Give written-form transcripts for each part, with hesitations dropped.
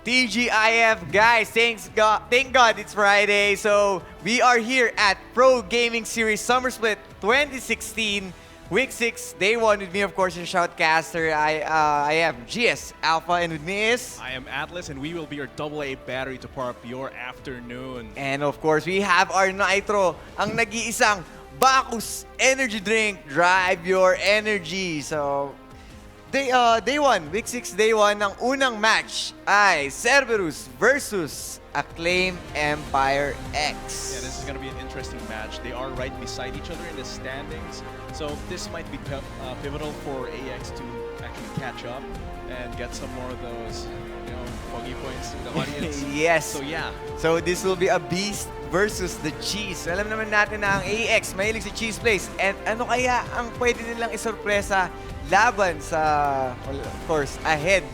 TGIF, guys, thank God it's Friday. So we are here at Pro Gaming Series Summer Split 2016, Week 6, Day 1 with me, of course, your shoutcaster. I am GS Alpha, and with me is... I am Atlas, and we will be your AA battery to power up your afternoon. And of course, we have our Nitro, ang nag-iisang Bacchus Energy Drink. Drive your energy. So, Day 1, Week 6, Day 1, ng unang match ay Cerberus versus Acclaim Empire X. Yeah, this is going to be an interesting match. They are right beside each other in the standings, so this might be pivotal for AEX to actually catch up and get some more of those, foggy points in the audience. Yes. So yeah. So this will be a beast versus the cheese. Alam naman natin na ang AEX mahilig sa cheese plays. And ano kaya ang pwede nilang isorpresa laban sa, well, of course, ahead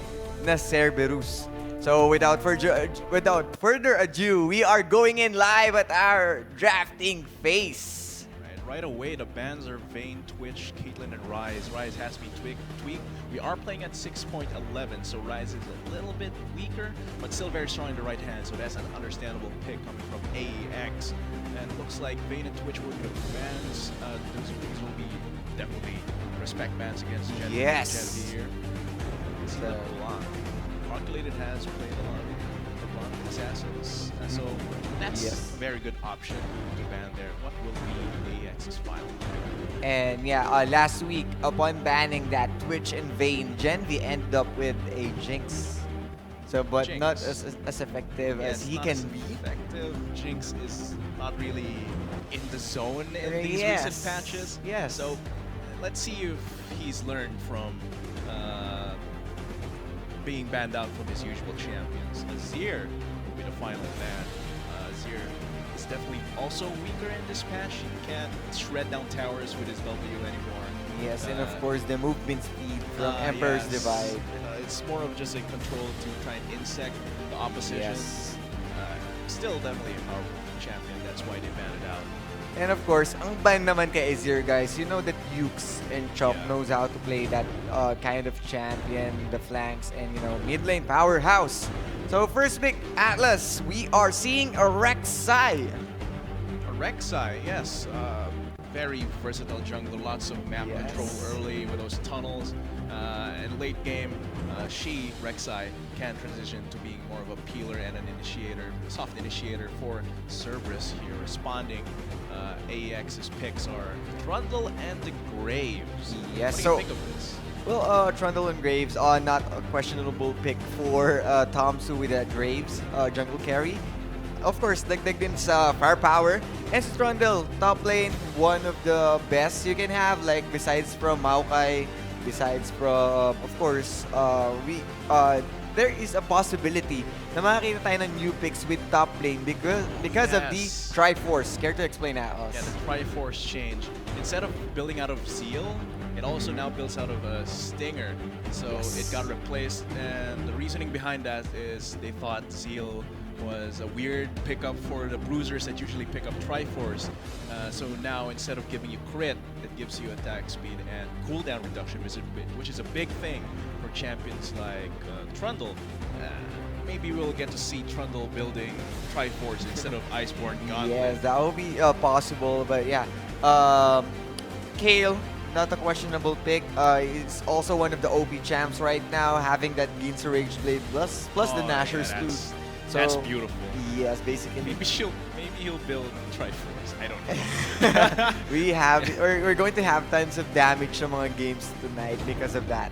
na Cerberus. So without further ado, we are going in live at our drafting phase. Right away, the bans are Vayne, Twitch, Caitlyn, and Rise. Rise has been tweaked. We are playing at 6.11, so Rise is a little bit weaker, but still very strong in the right hand, so that's an understandable pick coming from AEX. And it looks like Vayne and Twitch will get bans. Those will be definitely respect bans against Gen Yes. here. So, Calculated has played a lot of assassins, so that's a very good option to ban there. What will be AEX's final? And yeah, last week, upon banning that Twitch and Vayne, Gen V ended up with a Jinx. So, but Jinx. not as effective as he can be. Effective. Jinx is not really in the zone in these recent patches. Yes. So let's see if he's learned from being banned out from his usual champions. Azir will be the final ban. Azir is definitely also weaker in this patch. He can't shred down towers with his W anymore. Yes, and of course the movement speed from Emperor's Divide. It's more of just a control to try and insect the opposition. Yes. Still definitely a powerful champion. That's why they banned it out. And of course, ang ban naman kay Azir, guys, you know that Ukes and Chop knows how to play that kind of champion, the flanks, and mid lane powerhouse. So first pick, Atlas, we are seeing a Rek'Sai. A Rek'Sai, yes. Very versatile jungler, lots of map control early with those tunnels. And late game, Rek'Sai, can transition to being more of a peeler and an initiator, soft initiator for Cerberus here. Responding, AEX's picks are Trundle and the Graves. Yes, what do you think of this? Well, Trundle and Graves are not a questionable pick for Tomsu with that Graves jungle carry. Of course, dagdag sa firepower. And sa Trundle, top lane, one of the best you can have, like besides from Maokai, besides from, of course, there is a possibility na makakita tayo ng new picks with top lane because of the Triforce. Care to explain that? Yeah, the Triforce change. Instead of building out of Zeal, it also now builds out of a Stinger. So it got replaced, and the reasoning behind that is they thought Zeal was a weird pickup for the bruisers that usually pick up Triforce. So now instead of giving you crit, it gives you attack speed and cooldown reduction, which is a big thing for champions like Trundle. Maybe we'll get to see Trundle building Triforce instead of Iceborne Gauntlet. Yes, that will be possible, but yeah. Kayle, not a questionable pick. He's also one of the OP champs right now, having that Ginsu Rage Blade plus the Nashor's too. So, that's beautiful. Yes, basically. Maybe he'll build Triforce. I don't know. We're going to have tons of damage sa mga games tonight because of that.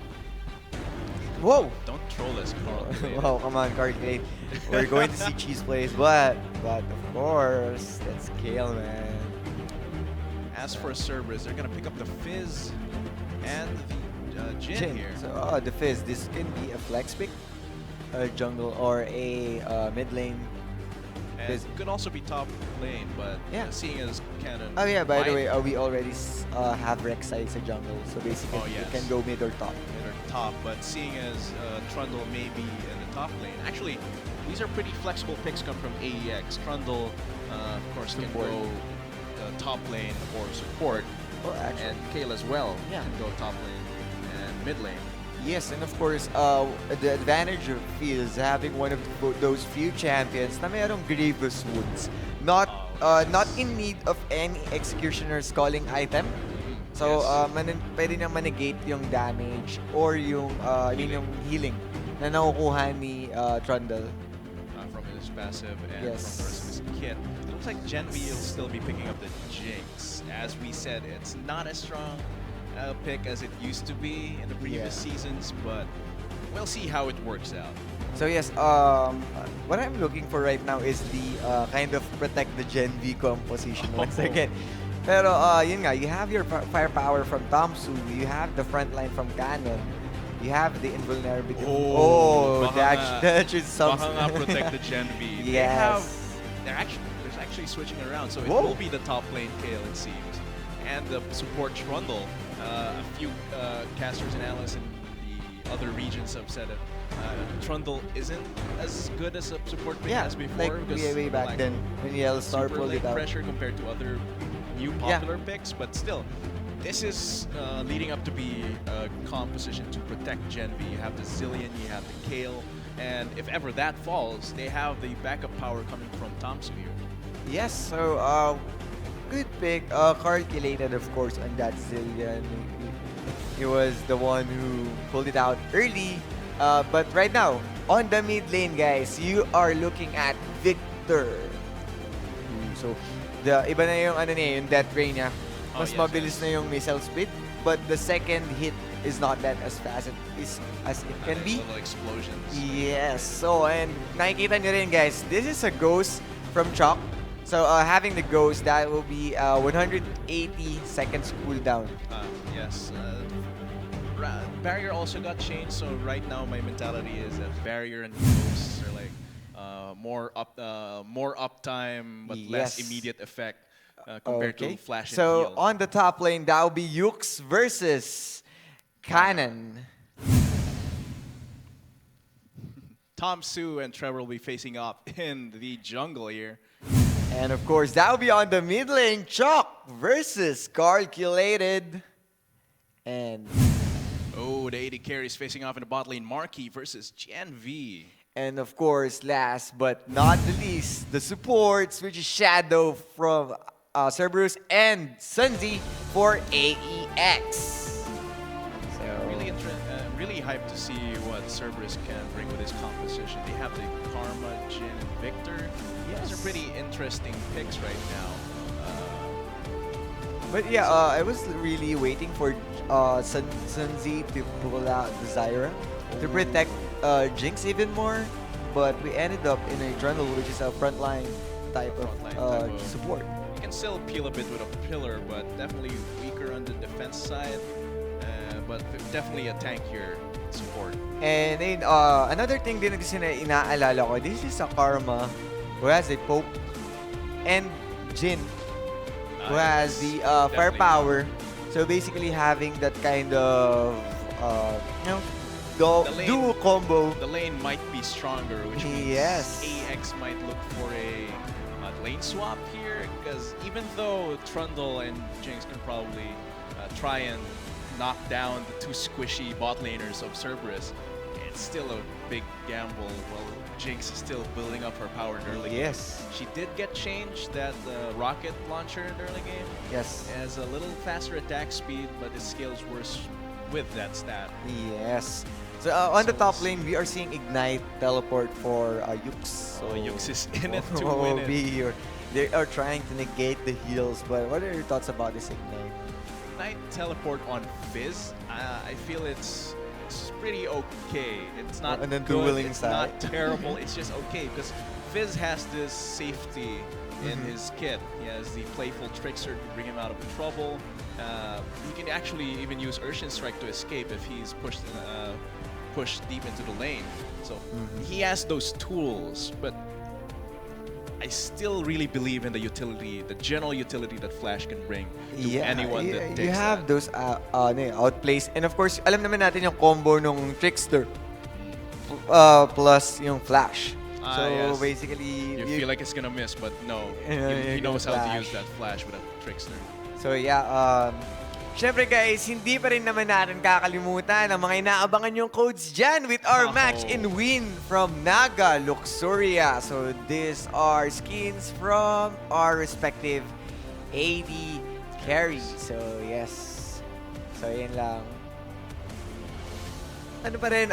Whoa! Don't troll us, Carl. Whoa, come on, Calculate. We're going to see cheese plays, but of course, that's Kayle, man. As for Cerberus, they're gonna pick up the Fizz and the Jhin here. So, the Fizz, this can be a flex pick, a jungle, or a mid lane. And it could also be top lane, but seeing as Canon. Oh yeah, by the way, we already have Rek'Sai as a jungle, so basically it can go mid or top. Mid or top, but seeing as Trundle may be in the top lane. Actually, these are pretty flexible picks come from AEX. Trundle, of course, can go top lane or support. Well, actually, and Kayle as well can go top lane and mid lane. Yes, and of course, the advantage of is having one of those few champions na mayroong grievous wounds. Not Oh, not yes. in need of any executioner's calling item. Mhm, So, yes. pwede niyang manegate yung damage or yung, I mean, Healing. yung healing na nakukuha ni Trundle. From his passive and from the rest of Yes. his kit. It looks like Gen V will still be picking up the Jinx. As we said, it's not as strong a pick as it used to be in the previous Yeah. seasons, but we'll see how it works out. So yes, what I'm looking for right now is the kind of protect the Gen V composition once again. Pero yun nga, you have your firepower from Tomsu, you have the frontline from Canon, you have the invulnerability. Oh, baka nga- that is some. Baka nga protect the Gen V. Yes. There's actually switching around, so it Whoa. will be the top lane Kale, it seems. And the support Trundle. A few casters and analysts in the other regions have said it. Trundle isn't as good as a support pick Yeah, as like before. because, way back like, then when Yellowstar super pulled lane it out. pressure compared to other new Yeah. popular picks, but still, this is leading up to be a composition to protect Gen V. You have the Zillion, you have the Kale, and if ever that falls, they have the backup power coming from Tomsu here. Yes, so good pick. Calculated, of course, on that Zillion. He was the one who pulled it out early. But right now, on the mid lane, guys, you are looking at Victor. So, the iba na yung ano niya, yung death ray niya. Oh, Mas yes, mabilis yes. na yung missile speed, but the second hit is not that as fast as it can be. Little explosions. Yes. So, and nakikita nyo rin, guys, this is a ghost from Chalk. So, having the ghost, that will be 180 seconds cooldown. Yes. Barrier also got changed, so right now my mentality is that Barrier and Ghosts are like more uptime but less Yes. immediate effect compared to Flash and So, Heal. on the top lane, that will be Yux versus Cannon. Tom Su and Trevor will be facing up in the jungle here. And of course, that will be on the mid lane, Chalk versus Calculated. And Oh, the AD carry is facing off in the bot lane. Marquee versus Gen V. And of course, last but not the least, the supports, which is Shadow from Cerberus and Sunzi for AEX. So, Really hyped to see what Cerberus can bring with his composition. They have the Karma, Jin, and Victor. Those are pretty interesting picks right now. but yeah, I was really waiting for Sunzi to pull out the Zyra to protect Jinx even more. But we ended up in a Trundle, which is a frontline type of support. You can still peel a bit with a pillar, but definitely weaker on the defense side. But definitely a tankier support. And then, another thing din kasi na inaalala ko, this is a Karma who has a Poke and Jin who has the firepower. So basically having that kind of, you know, duo combo. The lane might be stronger, which means Yes. AEX might look for a lane swap here, because even though Trundle and Jinx can probably try and knock down the two squishy bot laners of Cerberus, it's still a big gamble. Well, Jinx is still building up her power in the early game. Yes. She did get changed, that rocket launcher in the early game. Yes. It has a little faster attack speed, but it scales worse with that stat. Yes. So on the top lane, we are seeing Ignite teleport for Yux. So Yux is in it to will win it. be here. They are trying to negate the heals, but what are your thoughts about this Ignite? Ignite teleport on Fizz, I feel it's pretty okay. It's not On the good, dueling it's side. not terrible, it's just okay, because Fizz has this safety in his kit. He has the playful trickster to bring him out of trouble. He can actually even use Urshin Strike to escape if he's pushed deep into the lane. So he has those tools, but I still really believe in the utility, the general utility that Flash can bring to anyone that takes you have that. those outplays. And of course, alam naman natin yung combo nung Trickster plus yung Flash. So Yes. basically, You feel like it's gonna miss, but no. Yeah, He you're knows how gonna to use flash. that Flash with a Trickster. So yeah, Siyempre guys, hindi pa rin naman natin kakalimutan ang mga inaabangan yung codes dyan with our match and win from Naga Luxuria. So these are skins from our respective AD carry. So yes. So yun lang. Ano pa rin,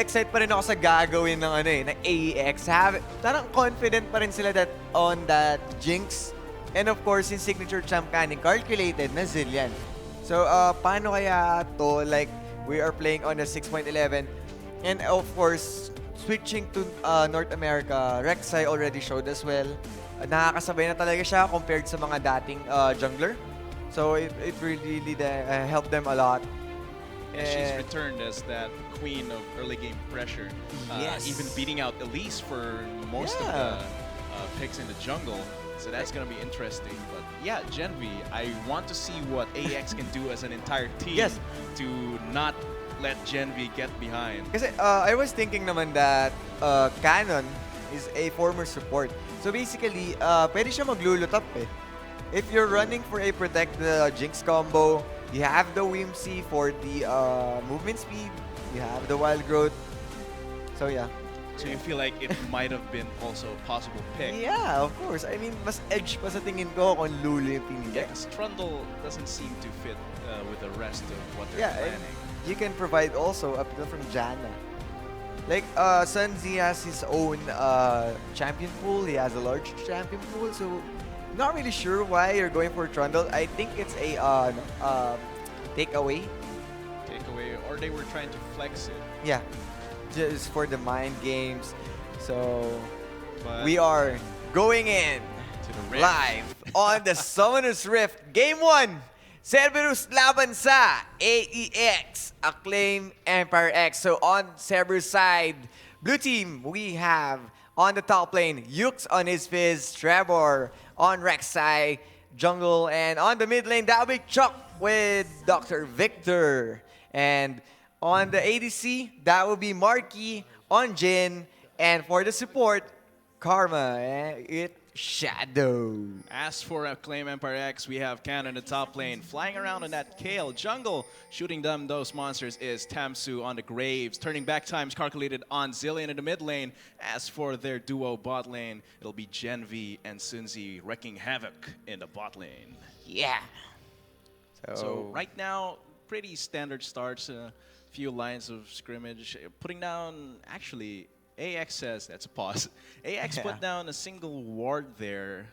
excited pa rin ako sa gagawin ng ng AEX. Parang confident pa rin sila that on that Jinx. And of course, yung signature champ mechanic, calculated na Zillion. So, paano kaya to? Like, we are playing on the 6.11. And of course, switching to North America, Rek'Sai already showed as well. Nakakasabay na talaga siya compared sa mga dating jungler. So, it really helped them a lot. And she's returned as that queen of early game pressure. Yes. Even beating out Elise for most of the picks in the jungle. So that's going to be interesting. But yeah, Genvi, I want to see what AEX can do as an entire team to not let Genvi get behind. Kasi I was thinking naman that Canon is a former support. So basically, pwede siya maglulutap eh. If you're running for a protect the Jinx combo, you have the Whimsy for the movement speed, you have the Wild Growth. So yeah. So you feel like it might have been also a possible pick? Yeah, of course. I mean, mas edge pa sa tingin ko kung Lulu yung pinili. Yeah, because Trundle doesn't seem to fit with the rest of what they're planning. You can provide also appeal from Janna. Like, Sunzi has his own champion pool. He has a large champion pool. So, not really sure why you're going for Trundle. I think it's a takeaway. Takeaway, or they were trying to flex it. Yeah. Just for the mind games. So, But we are going in to the Rift. live on the Summoner's Rift. Game 1, Cerberus laban sa AEX, Acclaim Empire X. So on Cerberus side, blue team, we have on the top lane, Yux on his Fizz, Trevor on Rek'Sai, jungle, and on the mid lane, that will be Chuck with Dr. Victor. And on the ADC, that will be Marky on Jin. And for the support, Karma, Shadow. As for Acclaim Empire X, we have Can in the top lane. Flying around in that Kale jungle, shooting them those monsters is Tamsu on the Graves. Turning back times calculated on Zillion in the mid lane. As for their duo bot lane, it'll be Genvi and Sunzi wrecking havoc in the bot lane. Yeah. So right now, pretty standard starts. Few lines of scrimmage. Putting down, actually, AX says, that's a pause. AX put down a single ward there.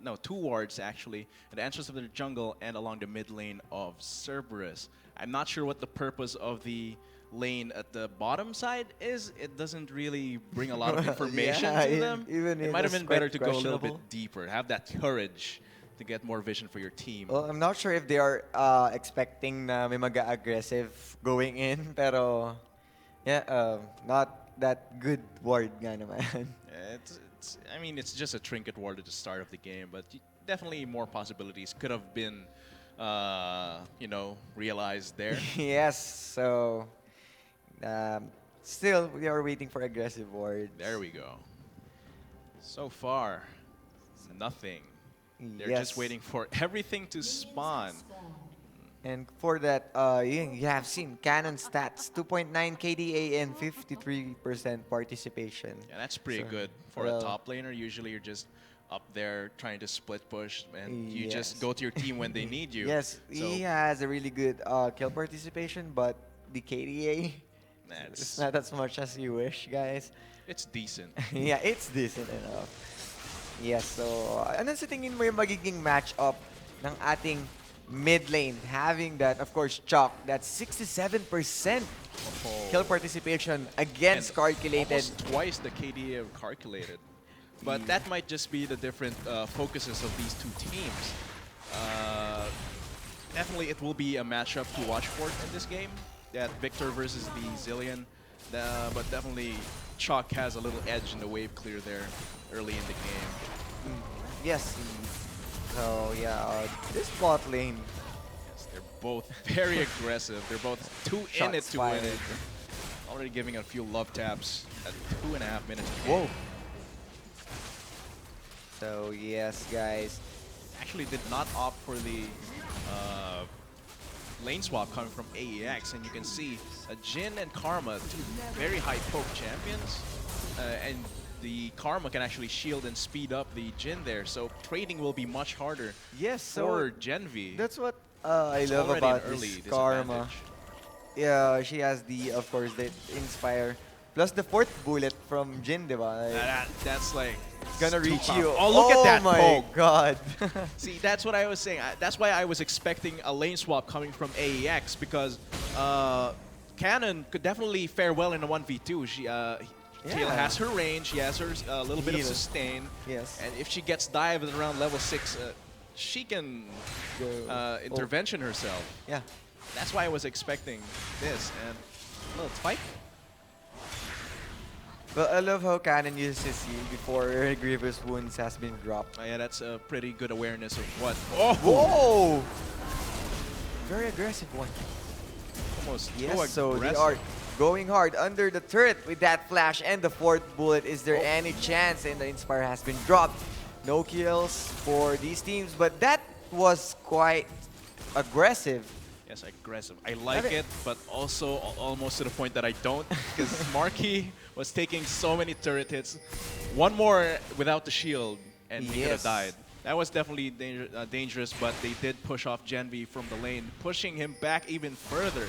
No, 2 wards actually. At the entrance of the jungle and along the mid lane of Cerberus. I'm not sure what the purpose of the lane at the bottom side is. It doesn't really bring a lot of information to them. It might have been better to go a little bit deeper. Have that courage to get more vision for your team. Well, I'm not sure if they are expecting na may mag-aggressive going in, pero yeah, not that good ward nga naman. I mean, it's just a trinket ward at the start of the game, but definitely more possibilities could have been, realized there. Yes, so still we are waiting for aggressive wards. There we go. So far, nothing. They're just waiting for everything to spawn. And for that, you have seen Canon stats, 2.9 KDA and 53% participation. Yeah, that's pretty good for a top laner. Usually you're just up there trying to split push, and you just go to your team when they need you. Yes, so he has a really good kill participation, but the KDA, it's not as much as you wish, guys. It's decent. Yeah, it's decent enough. Yes, so ano sa tingin mo yung magiging match-up ng ating mid lane? Having that, of course, Chalk, that's 67% kill participation against calculated. Almost twice the KDA of calculated. But that might just be the different focuses of these two teams. Definitely it will be a matchup to watch for in this game. That Victor versus the Zillion. But definitely Chalk has a little edge in the wave clear there early in the game. Yes. So yeah, this bot lane. Yes, they're both very aggressive. They're both too in it to win it. Already giving a few love taps at 2.5 minutes. Whoa. So yes, guys. Actually did not opt for the lane swap coming from AEX, and you can see Jin and Karma, two very high poke champions, and the Karma can actually shield and speed up the Jin there, so trading will be much harder Yes, for so Genvi. that's what I It's love already an about early this Karma. disadvantage. Yeah, she has the, of course, the Inspire. Plus the fourth bullet from Jin, diba? Like, That's like gonna too reach powerful. you. Oh, look at that my poke. god. See, that's what I was saying. That's why I was expecting a lane swap coming from AEX, because Cannon could definitely fare well in a 1v2. She has her range, she has her little bit of Heal. sustain, Yes. and if she gets dived at around level 6, she can intervention herself. Yeah. That's why I was expecting this, and well, it's fight. But I love how Cannon uses his heal before Grievous Wounds has been dropped. Yeah, that's a pretty good awareness of what. Oh, Whoa! Very aggressive one. almost Yes, too so they aggressive. are going hard under the turret with that flash and the fourth bullet. Is there any chance? And the Inspire has been dropped. No kills for these teams, but that was quite aggressive. Yes, aggressive. I like it, but also almost to the point that I don't, because Marky was taking so many turret hits. One more without the shield, and he could have Yes. died. That was definitely dangerous, but they did push off Genvi from the lane, pushing him back even further.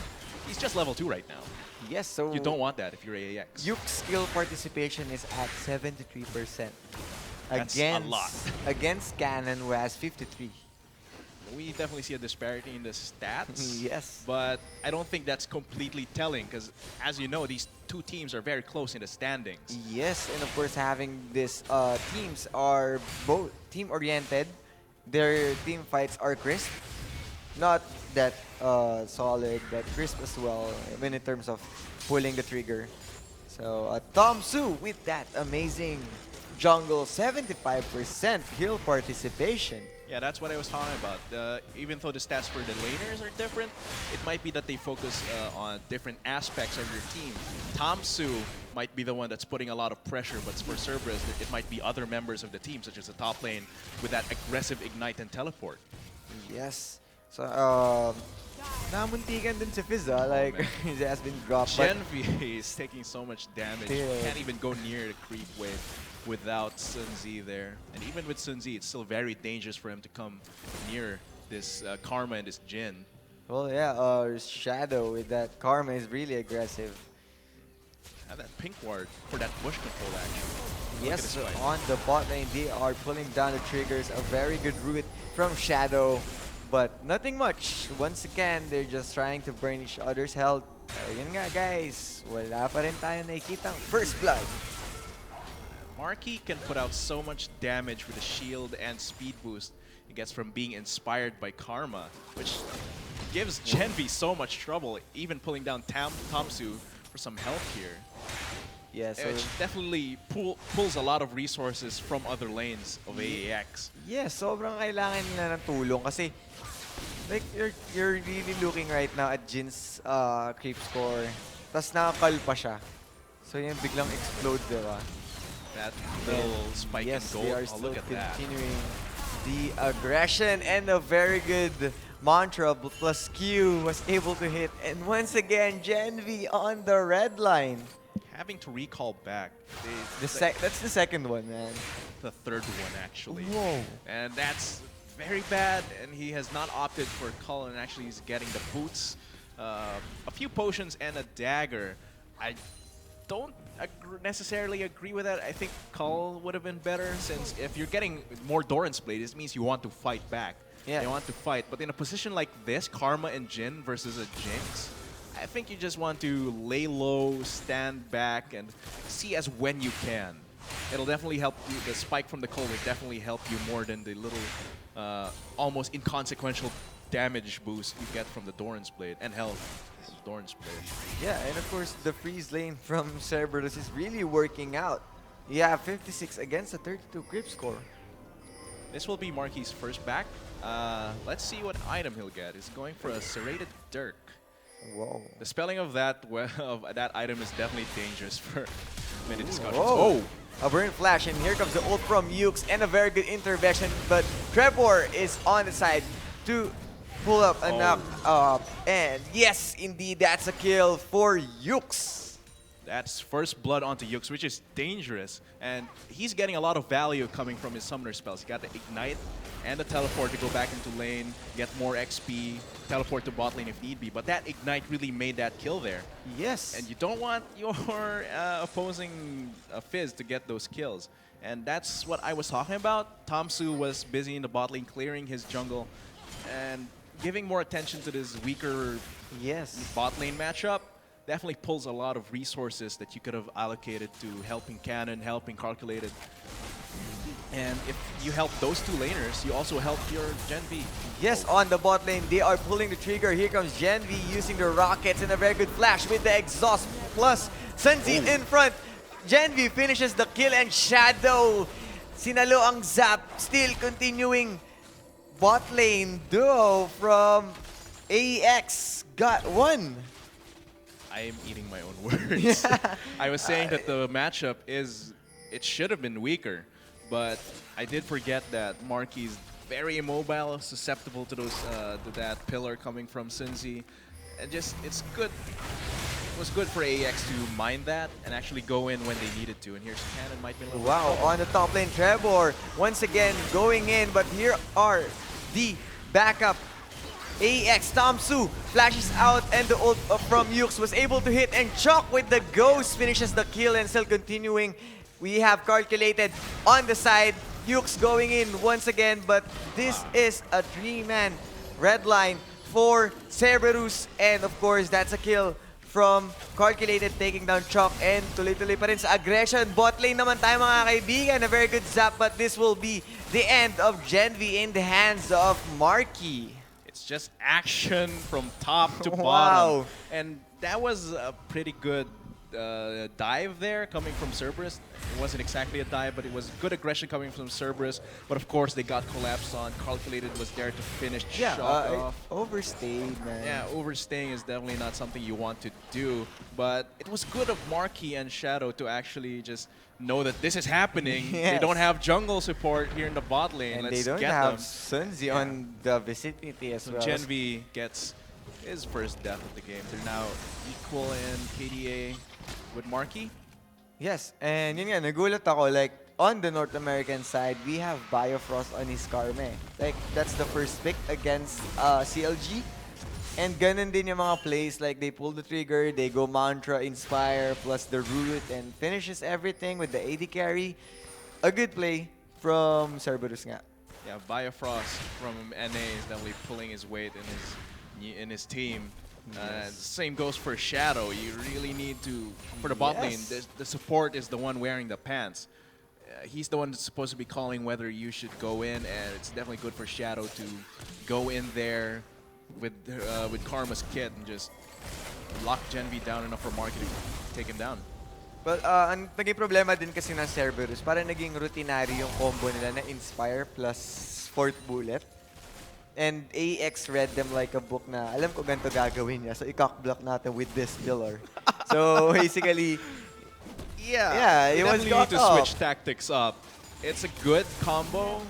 He's just level 2 right now. Yes, so You don't want that if you're AEX. Yuke's skill participation is at 73%. That's a lot. Against Cannon, who has 53. We definitely see a disparity in the stats. Yes. But I don't think that's completely telling, because as you know, these two teams are very close in the standings. Yes, and of course having this teams are both team-oriented. Their team fights are crisp. Not that solid, but crisp as well, even in terms of pulling the trigger. So Tom Su with that amazing jungle 75% heal participation. Yeah, that's what I was talking about. Even though the stats for the laners are different, it might be that they focus on different aspects of your team. Tamsu might be the one that's putting a lot of pressure, but for Cerberus, it might be other members of the team, such as the top lane, with that aggressive ignite and teleport. Yes. So, namuntikan din si Fizz, like, man. he has been dropped. But Genvi is taking so much damage. Yeah. Can't even go near the creep wave without Sun Zi there. And even with Sun Zi, it's still very dangerous for him to come near this Karma and this Jin. well, yeah, Shadow with that Karma is really aggressive. And that pink ward for that bush control action. Look at Yes, this so fight. on the bot lane, they are pulling down the triggers. A very good route from Shadow, but nothing much. Once again, they're just trying to burn each other's health. Ayun nga guys, wala pa rin tayo nakikitang first blood. Marky can put out so much damage with the shield and speed boost he gets from being inspired by Karma, which gives Genvi so much trouble, even pulling down Tamsu for some help here. Yeah, so Which definitely pulls a lot of resources from other lanes of AEX. yeah, sobrang kailangan nila ng tulong kasi like you're really looking right now at Jin's creep score. Tas nakakal pa siya. So yun biglang explode, diba? That little spike Yes, in they gold. are Oh, still look at that. continuing the aggression, and a very good mantra plus Q was able to hit. And once again, Genvi on the red line. Having to recall back. That's the second one, man. The third one, actually. Whoa. And that's very bad, and he has not opted for Cull, and actually he's getting the boots, a few potions, and a dagger. I don't necessarily agree with that. I think Cull would have been better, since if you're getting more Doran's Blade, this means you want to fight back. Yeah. You want to fight, but in a position like this, Karma and Jin versus a Jinx, I think you just want to lay low, stand back, and see as when you can. It'll definitely help you. The spike from the Cull will definitely help you more than the little, almost inconsequential damage boost you get from the Doran's Blade and health from Doran's Blade. Yeah, and of course, the freeze lane from Cerberus is really working out. Yeah, 56 against a 32 grip score. This will be Marky's first back. Let's see what item he'll get. He's going for a Serrated Dirk. Whoa. The spelling of that item is definitely dangerous for many discussions. Whoa. A burn flash, and here comes the ult from Ukes, and a very good intervention, but Trevor is on the side to pull up a Oh. knock up. And yes, indeed, that's a kill for Yux. That's first blood onto Yux, which is dangerous. And he's getting a lot of value coming from his summoner spells. He got the Ignite and the Teleport to go back into lane, get more XP, teleport to bot lane if need be. But that Ignite really made that kill there. Yes. And you don't want your opposing Fizz to get those kills. And that's what I was talking about. Tamsu was busy in the bot lane clearing his jungle and giving more attention to this weaker Yes. bot lane matchup. Definitely pulls a lot of resources that you could have allocated to helping Cannon, helping Calculated. And if you help those two laners, you also help your Gen V. Yes, on the bot lane, they are pulling the trigger. Here comes Gen V using the rockets and a very good flash with the exhaust. Plus, Sunzi in front. Gen V finishes the kill and Shadow. Sinalo ang zap. Still continuing. Bot lane duo from AEX got one. I am eating my own words. I was saying that the matchup it should have been weaker, but I did forget that Marky's very immobile, susceptible to those to that pillar coming from Sunzi, and just it's good. It was good for AEX to mind that and actually go in when they needed to. And here's Cannon, might be a little Wow, on the top lane, Trevor once again going in, but here are the backup. AEX, Tamsu flashes out and the ult from Yux was able to hit, and Chuck with the ghost finishes the kill and still continuing. We have Calculated on the side, Yux going in once again, but this is a 3-man red line for Cerberus, and of course that's a kill from Calculated taking down Chuck, and tuloy-tuloy pa rin sa aggression. Bot lane naman tayo mga kaibigan, a very good zap, but this will be the end of Gen V in the hands of Marky. It's just action from top to Wow. bottom. And that was a pretty good dive there coming from Cerberus. It wasn't exactly a dive, but it was good aggression coming from Cerberus. But of course, they got collapsed on. Calculated was there to finish Shock off. Overstayed, man. Yeah, overstaying is definitely not something you want to do. But it was good of Marky and Shadow to actually just know that this is happening. They Yes. don't have jungle support here in the bot lane. And Let's they don't get have them. Sunzi Yeah. on the vicinity as So well. Gen V gets his first death of the game. They're now equal in KDA with Marky. Yes, and yun nga, nagulat ako, like, on the North American side, we have Biofrost on his Karme. Like, that's the first pick against CLG. And ganun din yung mga plays, like, they pull the trigger, they go Mantra, Inspire, plus the Root, and finishes everything with the AD carry. A good play from Cerberus nga. Yeah, Biofrost from NA is definitely pulling his weight in his team. Same goes for Shadow. You really need to, for the bot lane, the support is the one wearing the pants. He's the one that's supposed to be calling whether you should go in, and it's definitely good for Shadow to go in there with Karma's kit and just lock Gen V down enough for Marky to take him down. But ang naging problema din kasi ng Cerberus, parang naging routinary yung combo nila na Inspire plus Fourth Bullet. And AEX read them like a book na alam ko ganito gagawin niya. So i-cockblock natin with this pillar. So basically, yeah, it you was definitely got need to off. switch tactics up. It's a good combo,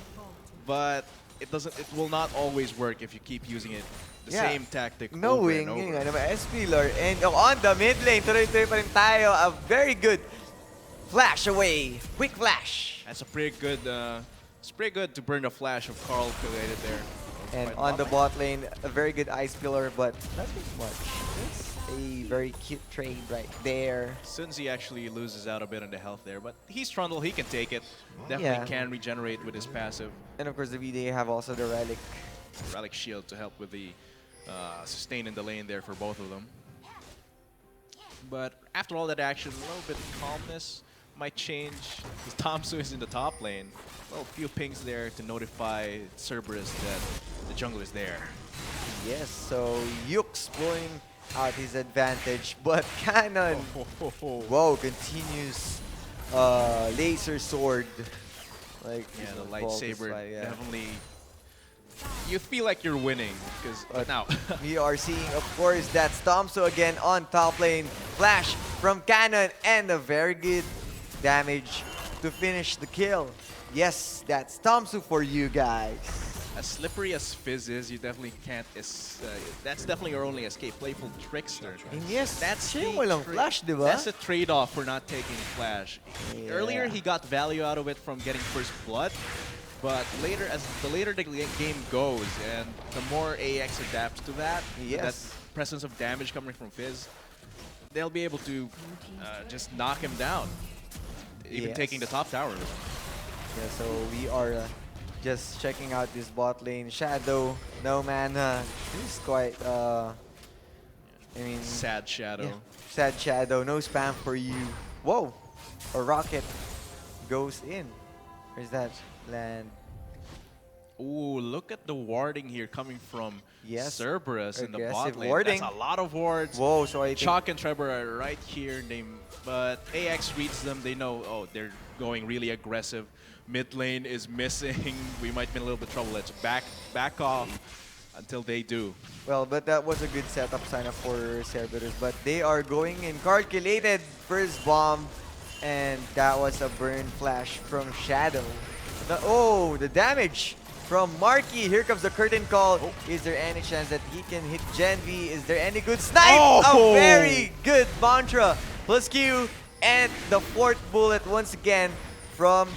but it will not always work if you keep using it the Yeah. same tactic Knowing, over and yun over. nga, naman, S-Pillar. And on the mid lane, tuloy-tuloy pa rin tayo. A very good flash away. Quick flash. That's a pretty good. It's pretty good to burn the flash of Carl created there. And Quite on the lovely. bot lane, a very good Ice Pillar, but nothing much. It's a very cute trade right there. Sunzi actually loses out a bit on the health there, but he's Trundle, he can take it. Definitely Yeah. can regenerate with his passive. And of course, the VDA have also the Relic. Relic Shield to help with the sustain in the lane there for both of them. But after all that action, a little bit of calmness might change. Because Tamsu is in the top lane. Well, a few pings there to notify Cerberus that the jungle is there. Yes, so Yux pulling out his advantage, but Cannon, whoa, continues laser sword. Like, Yeah, the Voltus lightsaber fight, yeah. definitely. You feel like you're winning because now. We are seeing, of course, that's Tamsu again on top lane. Flash from Cannon and a very good damage to finish the kill. Yes, that's Tamsu for you guys. as slippery as Fizz is, you definitely can't. That's definitely your only escape. Playful Trickster. And yes, That's siya yung walang flash, di ba? That's a trade-off for not taking flash. Yeah. Earlier, he got value out of it from getting first blood, but later, as the later the game goes, and the more AEX adapts to that, that presence of damage coming from Fizz, they'll be able to just knock him down, even taking the top tower. Yeah, so we are just checking out this bot lane. Shadow, no mana. This is quite, I mean... Sad Shadow. Yeah, sad Shadow, no spam for you. Whoa! A rocket goes in. Where's that land? Ooh, look at the warding here coming from Cerberus in the bot Aggressive lane. warding. That's a lot of wards. Whoa, so I think... Chalk and Trevor are right here, but AX reads them. They know, oh, they're going really aggressive. Mid lane is missing. We might be in a little bit of trouble. Let's back off until they do. Well, but that was a good setup sign up for Cerberus. But they are going in calculated first bomb, and that was a burn flash from Shadow. The damage from Marky. Here comes the curtain call. Oh. Is there any chance that he can hit Gen V? Is there any good snipe? Oh! A very good mantra plus Q, and the fourth bullet once again from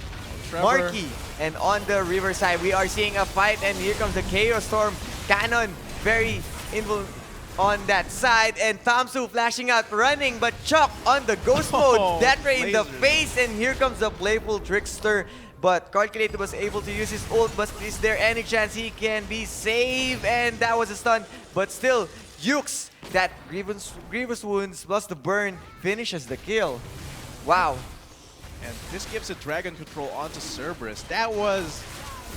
Trevor. Marky. And on the river side, we are seeing a fight, and here comes the Chaos Storm Cannon, very involved on that side, and Tamsu flashing out, running, but Chuck on the ghost mode, that ray in the face, and here comes the Playful Trickster. But Calculated was able to use his ult, but is there any chance he can be saved? And that was a stun, but still, Yukes, that grievous wounds plus the burn finishes the kill. Wow. And this gives a Dragon Control onto Cerberus. That was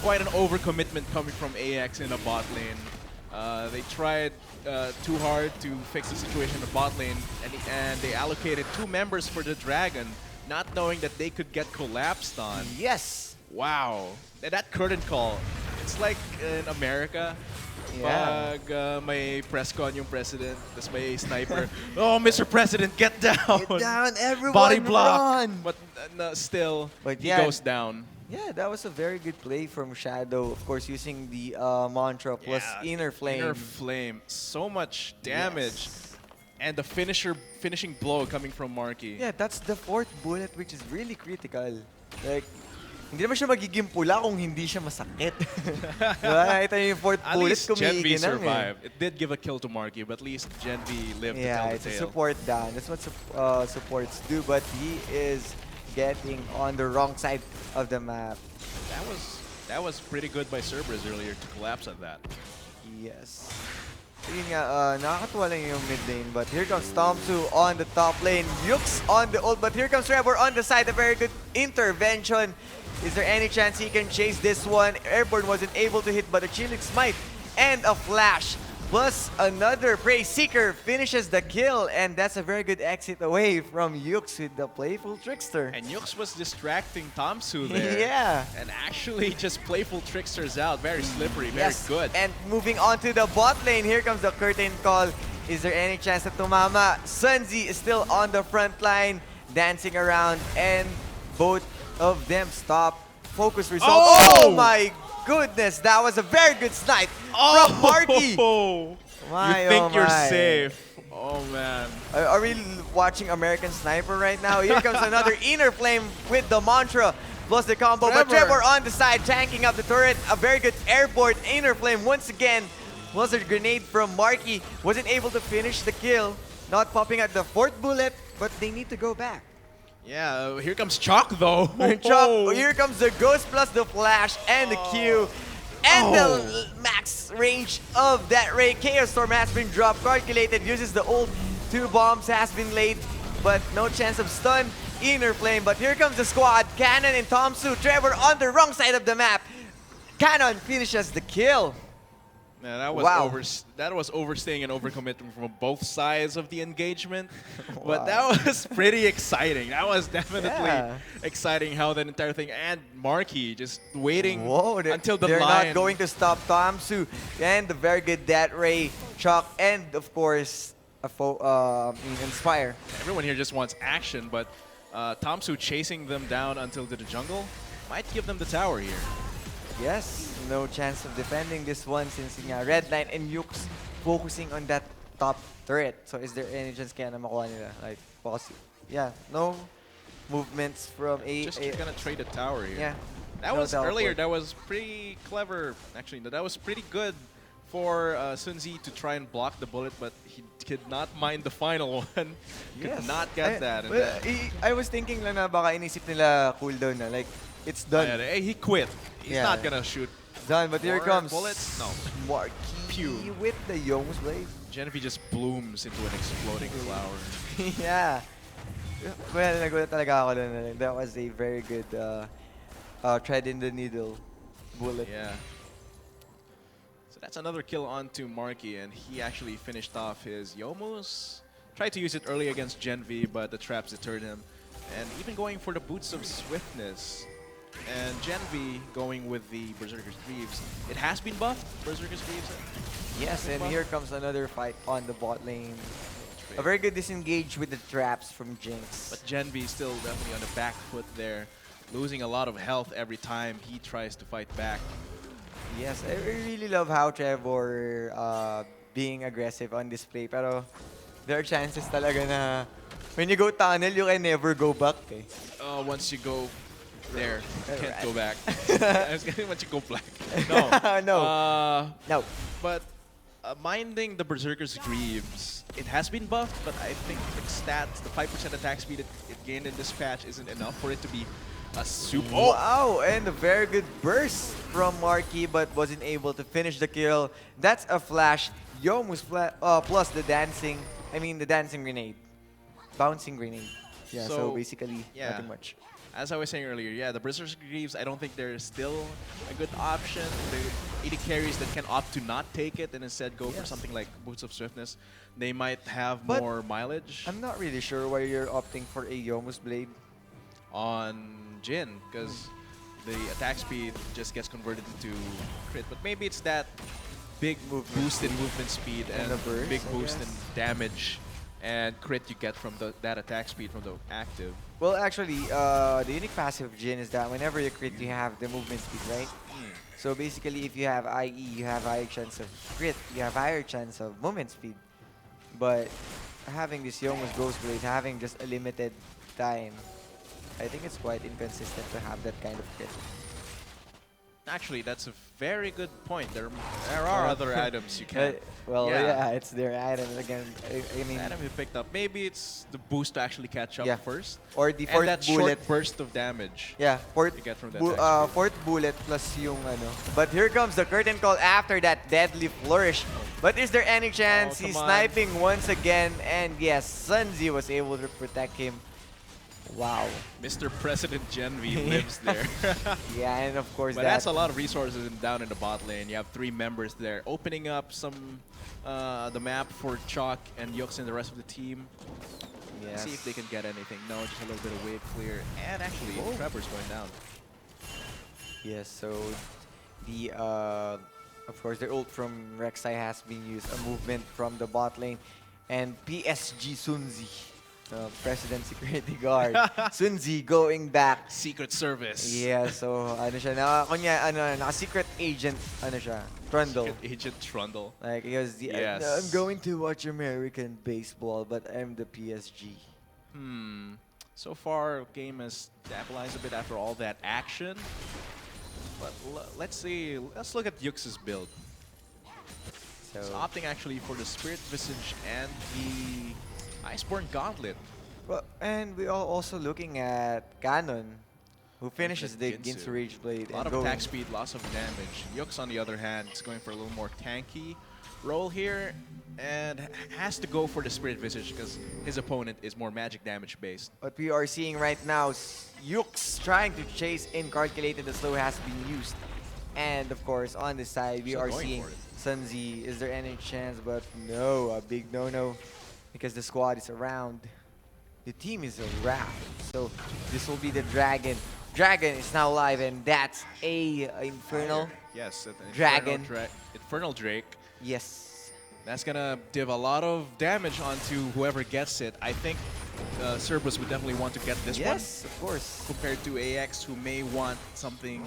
quite an overcommitment coming from AX in the bot lane. They tried too hard to fix the situation in the bot lane, and they allocated 2 members for the Dragon, not knowing that they could get collapsed on. Yes. Wow. And that curtain call, it's like in America, pag may press con yung president, tas may sniper. Oh, Mr. President, get down! Get down, everyone, Body block. run! But still, But he goes down. Yeah, that was a very good play from Shadow. Of course, using the mantra plus Inner Flame. Inner Flame. So much damage. And the finishing blow coming from Marky. Yeah, that's the 4th bullet, which is really critical. Like, hindi naman siya magiging pula kung hindi siya masakit. Diba? Nakita niyo yung 4th bullet, At least Gen V kumikinang survived. It did give a kill to Marky, but at least Gen V lived to tell the it's a tale. support down. That's what supports do, but he is getting on the wrong side of the map. That was pretty good by Cerberus earlier to collapse on that. Yes. Yun nga, nakakatuwa lang yung mid lane, but here comes Tomsu on the top lane. Yukes on the ult, but here comes Trevor on the side. A very good intervention. Is there any chance he can chase this one? Airborne wasn't able to hit, but a Chilling Smite and a flash. Plus another Prey Seeker finishes the kill, and that's a very good exit away from Yukes with the Playful Trickster. And Yukes was distracting Tamsu there. Yeah. And actually just Playful Tricksters out. Very slippery, very good. And moving on to the bot lane, here comes the curtain call. Is there any chance that tumama? Sunzi is still on the front line, dancing around, and both of them stop. Focus result. Oh my goodness, that was a very good snipe from Marky. You think you're safe. Oh man. Are we watching American Sniper right now? Here comes another Inner Flame with the mantra plus the combo. But Trevor on the side tanking up the turret. A very good airborne Inner Flame once again. Plus a grenade from Marky. Wasn't able to finish the kill. Not popping at the 4th bullet, but they need to go back. Yeah, here comes Chalk though. Chalk, here comes the Ghost plus the Flash and the Q. And the max range of that Ray. Chaos Storm has been dropped. Calculated uses the ult. 2 bombs has been laid, but no chance of stun. Inner Flame, but here comes the squad. Cannon and Tomsu. Trevor on the wrong side of the map. Cannon finishes the kill. Yeah, that was overstaying and overcommitting from both sides of the engagement. But that was pretty exciting. That was definitely exciting how that entire thing, and Marky just waiting until the they're line. not going to stop Tamsu. And the very good Death Ray, Chalk, and of course Inspire. Everyone here just wants action, but Tamsu chasing them down until to the jungle might give them the tower here. Yes, no chance of defending this one since Red Line and Yukes focusing on that top turret. So is there any chance kaya na makuha nila? Like, yeah, no movements from Just gonna trade a tower here. Yeah. That no was earlier. teleport. That was pretty clever. Actually, no, that was pretty good for Sunzi to try and block the bullet, but he could not mind the final one. Could not get that. And Well, then- I was thinking lang na baka inisip nila cooldown na. Like, it's done. Hey, he quit. He's Yeah. not gonna shoot. Done, but here more comes bullets. No. Marky Pew. with the Young's Blade. Genevieve just blooms into an exploding flower. Yeah. Well, nagulat talaga ako dun. That was a very good thread in the needle bullet. Yeah. So that's another kill onto Marky, and he actually finished off his Yomus. Tried to use it early against Gen V, but the traps deterred him. And even going for the Boots of Swiftness. And Gen V going with the Berserker's Greaves. It has been buffed, Berserker's Greaves. Yes, and buff. here comes another fight on the bot lane. A very good disengage with the traps from Jinx. But Gen V still definitely on the back foot there, losing a lot of health every time he tries to fight back. Yes, I really love how Trevor being aggressive on display. Pero there are chances talaga na when you go tunnel, you can never go back. Eh. Once you go there, you can't Right. go back. Once you go black. No. No. No. But minding the Berserker's Greaves, it has been buffed, but I think the stats, the 5% attack speed it gained in this patch isn't enough for it to be a super. Oh! Wow, and a very good burst from Marky, but wasn't able to finish the kill. That's a flash. Yomu's plus the dancing grenade. Bouncing grenade. Yeah, so basically yeah. nothing much. As I was saying earlier, yeah, the Berserker's Greaves, I don't think they're still a good option. The 80 carries that can opt to not take it and instead go for Yes. something like Boots of Swiftness, they might have But more mileage I'm not really sure why you're opting for a Yomu's Blade. on Jin, because the attack speed just gets converted into crit. But maybe it's that big boost in movement speed and the burst, big I boost in guess. damage and crit you get from that attack speed from the active. Well, actually, the unique passive of Jin is that whenever you crit, you have the movement speed, right? So basically, if you have IE, you have higher chance of crit, you have higher chance of movement speed. But having this Yomu's Ghost Blade, having just a limited time, I think it's quite inconsistent to have that kind of crit. Actually, that's a very good point. There are other items you can. Well, Yeah. yeah, it's their item again. I mean, Item you picked up. Maybe it's the boost to actually catch up Yeah. first. or the And fourth that bullet. short burst of damage. Yeah, fourth, You get from that attack speed. fourth bullet plus yung ano. But here comes the curtain call after that deadly flourish. But is there any chance come he's on. sniping once again? And yes, Sunzi was able to protect him. Wow. Mr. President Genvi lives there. Yeah, and of course But that's a lot of resources down in the bot lane. You have 3 members there, opening up some the map for Chalk and Yux and the rest of the team. Yes. See if they can get anything. No, just a little bit of wave clear. And actually, Oh. Trevor's going down. Yes, so the of course the ult from Rek'Sai has been used, a movement from the bot lane, and PSG Sunzi, President Security Guard, Sunzi going back. Secret Service. Yeah, so ano siya, naka-secret agent, ano siya, Trundle. Secret Agent Trundle. Like, he was the, Yes. I'm going to watch American baseball, but I'm the PSG. So far, game has stabilized a bit after all that action. But let's see. Let's look at Yux's build. So, He's opting actually for the Spirit Visage and the Iceborne Gauntlet. well, and we are also looking at Ganon, who finishes the Ginsu. Ginsu Rage Blade. A lot and of going, attack speed, loss of damage. Yux, on the other hand, is going for a little more tanky role here and has to go for the Spirit Visage because his opponent is more magic damage based. What we are seeing right now, Yux trying to chase in calculated, the slow has been used. And of course, on the side, we Still are going seeing for it. Sunzi. Is there any chance? But no, a big no-no, because the squad is around. The team is around. So this will be the Dragon. Dragon is now live, and that's a Infernal. Yes, an Dragon. Infernal Drake. Yes. That's gonna give a lot of damage onto whoever gets it. I think Cerberus would definitely want to get this one Yes, of course. compared to AEX, who may want something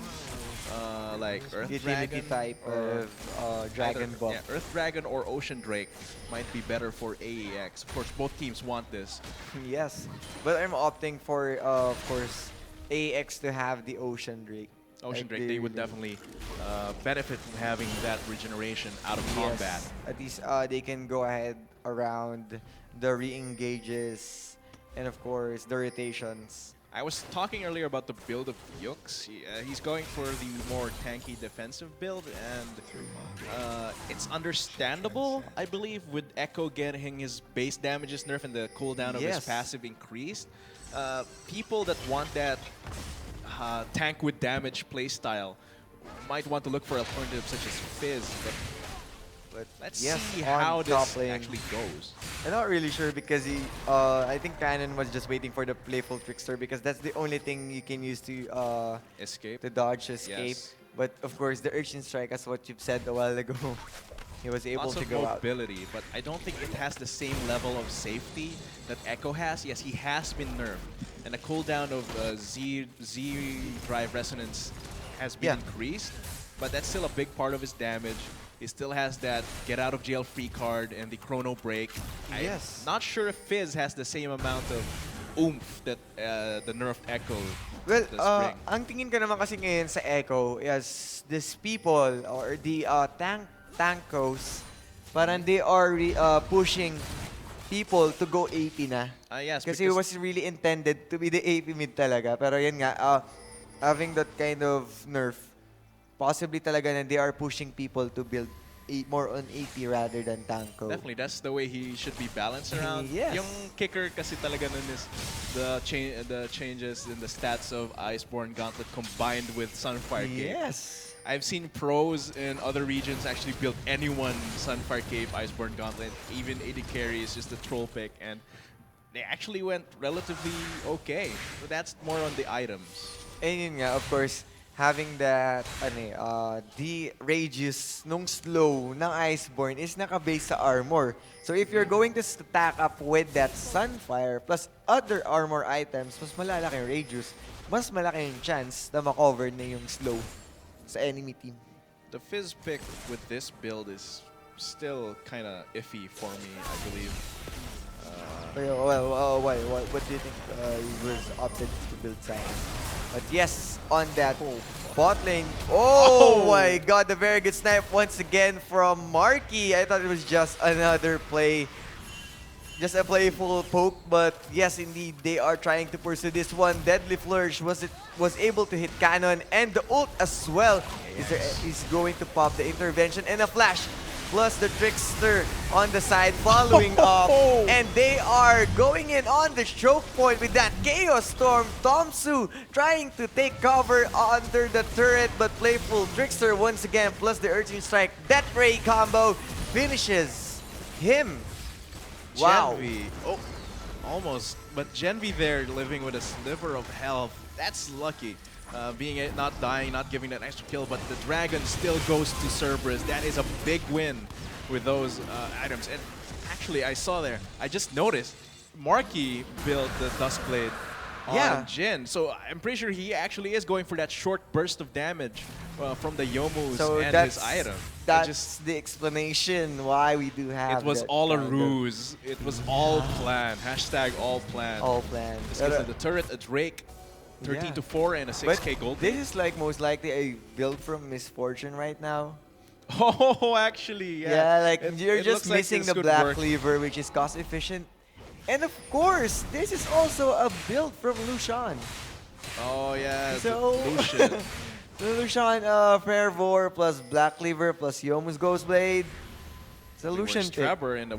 like Earth Utility Dragon type or of Dragon either, Ball. yeah, Earth Dragon or Ocean Drake might be better for AEX. Of course, both teams want this. Yes, but I'm opting for, of course, AX to have the Ocean Drake. Ocean Like, Drake, they would definitely benefit from having that regeneration out of combat. Yes, at least they can go ahead around the re-engages and of course the rotations. I was talking earlier about the build of Yux. He's going for the more tanky defensive build, and it's understandable, I believe, with Echo getting his base damages nerfed and the cooldown of his Yes. passive increased. People that want that tank with damage playstyle might want to look for alternatives such as Fizz, but let's yes, see on how top this lane. actually goes. I'm not really sure because I think Cannon was just waiting for the playful trickster because that's the only thing you can use to Escape. dodge escape. Yes. But of course, the urchin strike, as what you've said a while ago, he was able Lots to of go out. mobility, but I don't think it has the same level of safety that Echo has. Yes, he has been nerfed, and the cooldown of Z Drive Resonance has been Yeah. increased, but that's still a big part of his damage. He still has that get out of jail free card and the chrono break. Yes. I'm not sure if Fizz has the same amount of oomph that the nerfed Echo Well, does bring. ang tingin ko naman kasi ngayon sa Echo is these people or the tankos, parang they are pushing people to go AP na. Yes, Kasi it was really intended to be the AP mid talaga. Pero yan nga, having that kind of nerf, possibly talaga na they are pushing people to build more on AP rather than tanko. Definitely, that's the way he should be balanced around. Yes. Yung kicker kasi talaga nun is the changes in the stats of Iceborne Gauntlet combined with Sunfire Cape. Yes. I've seen pros in other regions actually build anyone Sunfire Cape, Iceborne Gauntlet, even AD Carry is just a troll pick, and they actually went relatively okay. But that's more on the items. And yun nga, of course, having that, the radius nung slow ng Iceborne is naka-base sa armor. So if you're going to stack up with that Sunfire plus other armor items, mas malalaki yung radius, mas malaki yung chance na makover na yung slow sa enemy team. The Fizz pick with this build is still kind of iffy for me, I believe. Well, what do you think he was opted to build Silence? But yes, on that bot lane. Oh my god, the very good snipe once again from Marky. I thought it was just another play. Just a playful poke, but yes, indeed, they are trying to pursue this one. Deadly Flourish was able to hit Cannon and the ult as well. Is going to pop the intervention and a flash. Plus the Trickster on the side following up. And they are going in on the choke point with that Chaos Storm. Tomsu trying to take cover under the turret, but playful Trickster once again, plus the Urging Strike. That Ray combo finishes him. Wow. Genvi. Oh, almost. But Genvi there living with a sliver of health. That's lucky. Not dying, not giving that extra kill, but the dragon still goes to Cerberus. That is a big win with those items. And actually, I saw there, I just noticed, Marky built the Duskblade on Jin. So I'm pretty sure he actually is going for that short burst of damage from the Yomus and his item. That's the explanation why we do have it was that all a kind of- ruse. It was all planned. Hashtag all planned. All planned. This gives the turret a Drake, 13 to 4 and a 6k But gold. this is like most likely a build from Misfortune right now. Oh, actually, yeah. Yeah, like you're It just looks like missing this the could Black work. Cleaver, which is cost efficient. And of course, this is also a build from Lucian. Oh, yeah. So, Lucian. the Lucian Fervor plus Black Cleaver plus Yomu's Ghostblade. It's a Lucian pick. Trevor in the...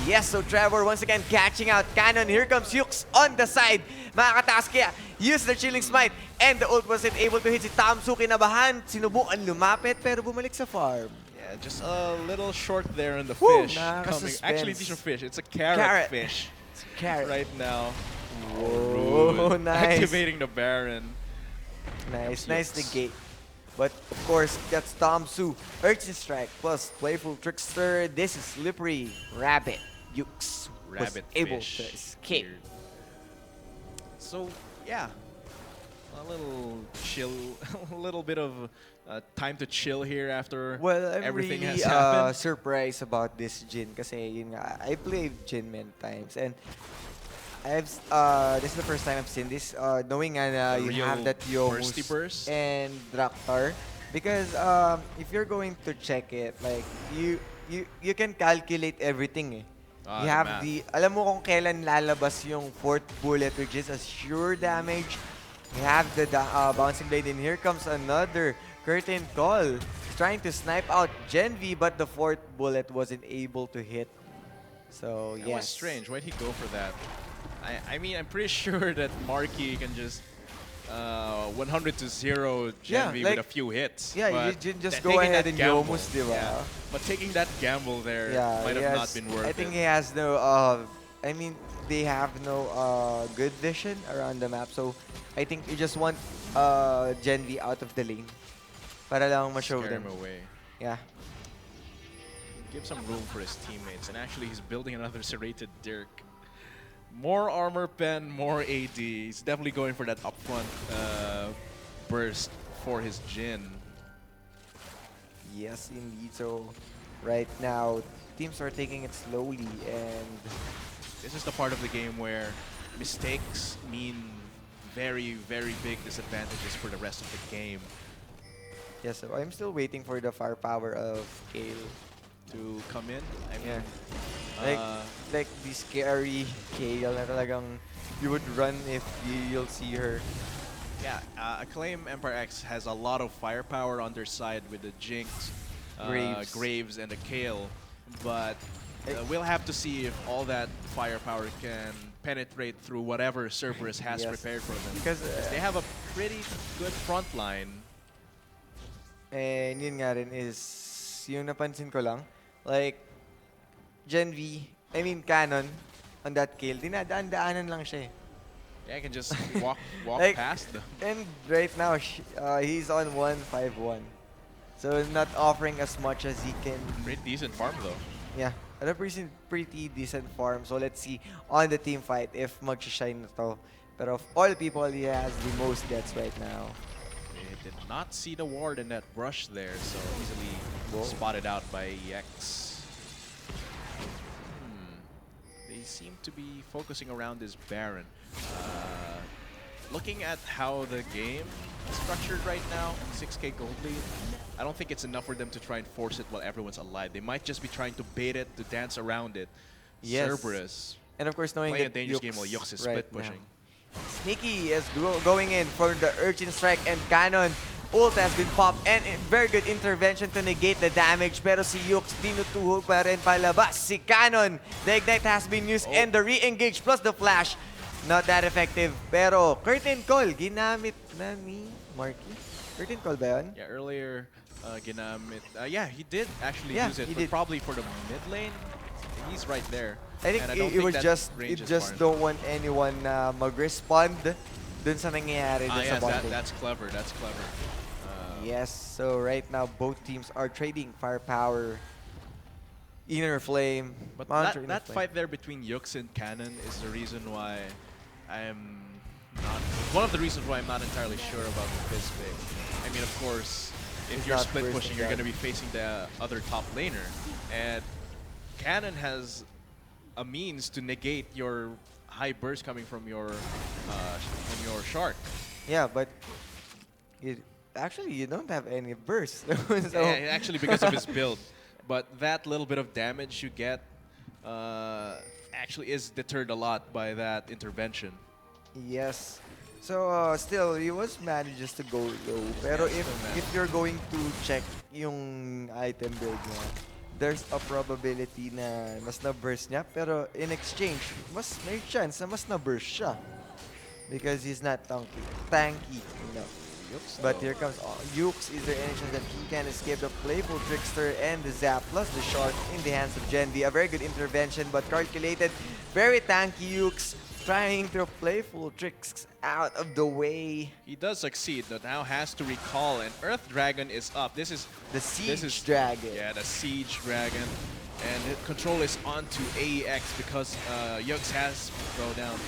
Yes, so Trevor once again catching out Cannon. Here comes Yux on the side. Makakatakas kaya. Use the Chilling Smite. And the ult wasn't able to hit si Tamsu. Kinabahan. Sinubukan lumapit pero bumalik sa farm. Yeah, just a little short there in the Woo! fish. Coming. Nakaka-suspense. Actually, these are fish. It's a carrot fish It's a carrot. right now. Whoa, Rude. nice. Activating the Baron. Nice, Yux. nice negate. But of course, that's Tomsu. Urchin Strike plus Playful Trickster. This is Slippery Rabbit. Yux was Rabbit able fish. to escape. Weird. So, yeah. A little chill, a little bit of time to chill here after Well, I'm everything really has happened. surprised about this Jin kasi yun nga, I played Jin many times and this is the first time I've seen this, knowing The you have real that bursty Yomus burst. and Draktar. Because if you're going to check it, like you can calculate everything eh. You The have math. alam mo kung kailan lalabas yung fourth bullet, which is a sure damage. You have the bouncing blade, and here comes another curtain call. He's trying to snipe out Gen V, but the fourth bullet wasn't able to hit. So That was yes. strange. Why'd he go for that? I mean, I'm pretty sure that Marky can just 100 to 0 Gen Yeah, V like- with a few hits. Yeah, you but just taking go ahead that and gamble, Yomus, di ba? yeah. But taking that gamble there Yeah, might he have not has- been worth I think it. he has no. I mean, they have no good vision around the map. So I think you just want Gen V out of the lane para lang ma-show Scare them. him away. Yeah. Give some room for his teammates. And actually, he's building another serrated Dirk. More armor pen, more AD. He's definitely going for that upfront burst for his Jin. Yes, indeed. So right now, teams are taking it slowly, and This is the part of the game where mistakes mean very, very big disadvantages for the rest of the game. yeah. So I'm still waiting for the firepower of Kale. To come in, I Yeah. mean, Like uh, like the scary Kale na talagang you would run if you'll see her. yeah, Acclaim Empire X has a lot of firepower on their side with the Jinx, Graves. and the Kale, but we'll have to see if all that firepower can penetrate through whatever Cerberus has Yes. prepared for them. Because They have a pretty good front line. and yun nga rin is yung napansin ko lang, like Gen V, I mean Canon on that kill, dinadaan-daanan lang siya eh. They can just walk Like- past them. And right now, he's on 151. So not offering as much as he can. Pretty decent farm though. Yeah, at a pretty decent farm. So let's see on the team fight if mag-shine na to. But of all people, he has the most deaths right now. They did not see the ward in that brush there, so easily Whoa. spotted out by AEX. They seem to be focusing around this Baron. Looking at how the game is structured right now, 6k gold lead, I don't think it's enough for them to try and force it while everyone's alive. They might just be trying to bait it, to dance around it. Yes. Cerberus And of course, knowing playing a that dangerous game while Yux is right split pushing. now. Sneaky is going in for the Urchin Strike, and Canon ult has been popped, and very good intervention to negate the damage. Pero si Yux tinutuhog pa rin palabas. Si Canon, the Ignite has been used, and the re-engage plus the flash, not that effective. Pero Curtain Call, ginamit na ni Marky. Curtain Call ba yun? Yeah, earlier, ginamit. Yeah, he did actually Yeah, use it, he but did. probably for the mid lane. He's right there. I think And I don't it think was that just range it is just far don't want anyone na mag-respond dun sa nangyayari dun sa yes, bonding. that's clever. That's clever. Yes, so right now both teams are trading firepower. Inner Flame. But Monitor that, Inner that Flame. fight there between Yux and Cannon is the reason why I'm not. One of the reasons why I'm not entirely sure about the Fizz pick. I mean, of course, if He's you're not split bursting pushing, you're down. going to be facing the other top laner, and Cannon has a means to negate your high burst coming from your shark. Yeah, but actually you don't have any burst. So Yeah, actually because of his build. But that little bit of damage you get actually is deterred a lot by that intervention. yes. So still he was manages to go low. Pero Yeah, still if you're going to check yung item build niya, there's a probability na mas na-burst niya, pero in exchange, mas may chance na mas na-burst siya. Because he's not tanky enough. But here comes Yux. Is there any chance that he can escape the playful trickster and the zap plus the shark in the hands of Gen V? A very good intervention, but calculated. Very tanky Yux trying to playful tricks out of the way. He does succeed, but now has to recall, and Earth Dragon is up. This is The Siege is- Dragon. Yeah, the Siege Dragon. And control is onto AEX because Yux has throw down.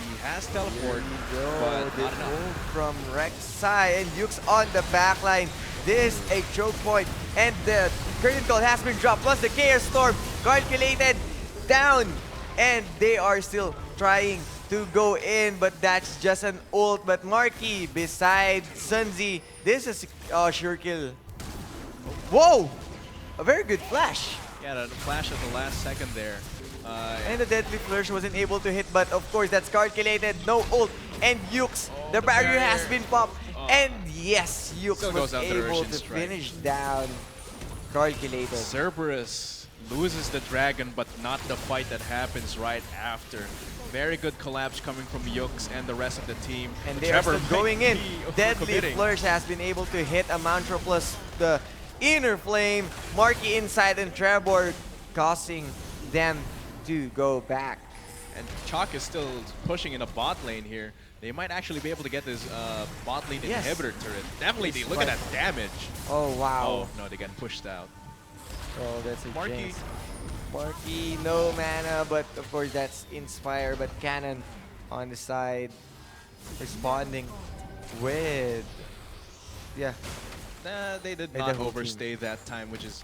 He has teleport, Here we go. but The not enough. move from Rek'Sai and Yuke's on the backline. This a choke point, and the curtain call has been dropped. Plus the Chaos Storm calculated down, and they are still trying to go in, but that's just an ult. But Marky beside Sunzi, this is a sure kill. Whoa! A very good flash. Yeah, the flash at the last second there. And the deadly flourish wasn't able to hit, but of course that's calculated. No ult. And Yukes, the barrier has been popped. And yes, Yukes Still was goes out to the able Roshan to strike. finish down calculated. Cerberus loses the dragon, but not the fight that happens right after. Very good collapse coming from Yux and the rest of the team. And they are Trevor still going in. might be Deadly overcommitting. flourish has been able to hit a mantra plus the inner flame. Marky inside and Trevor causing them to go back. And Chalk is still pushing in a bot lane here. They might actually be able to get this bot lane Yes. inhibitor turret. Definitely, Yes, look at but- that damage. Oh wow. Oh, no, they get pushed out. Oh, that's a Marky. jinx. Marky, no mana, but of course that's Inspire, but Cannon on the side responding with, yeah. They did And the not whole overstay that time, which is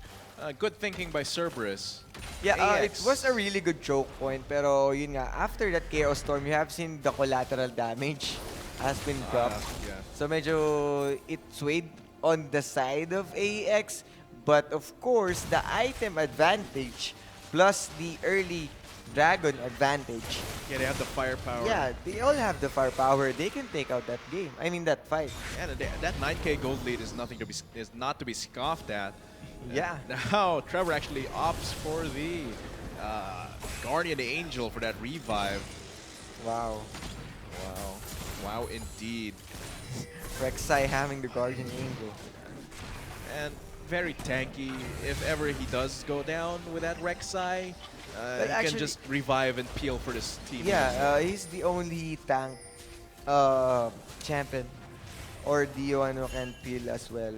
good thinking by Cerberus. Yeah, it AEX. was a really good choke point, pero yun nga, after that Chaos Storm, you have seen the collateral damage has been dropped. Yeah. So medyo it swayed on the side of AEX, but of course, the item advantage plus the early dragon advantage. Yeah, they have the firepower. Yeah, they all have the firepower. They can take out that game. I mean that fight. And that 9K gold lead is not to be scoffed at. Yeah. Now Trevor actually opts for the Guardian Angel for that revive. Wow. Wow. Wow indeed. Rek'Sai having the Guardian Angel. And very tanky. If ever he does go down with that Rek'Sai, he can actually- just revive and peel for this team. Yeah, he's the only tank champion or the one who can peel as well.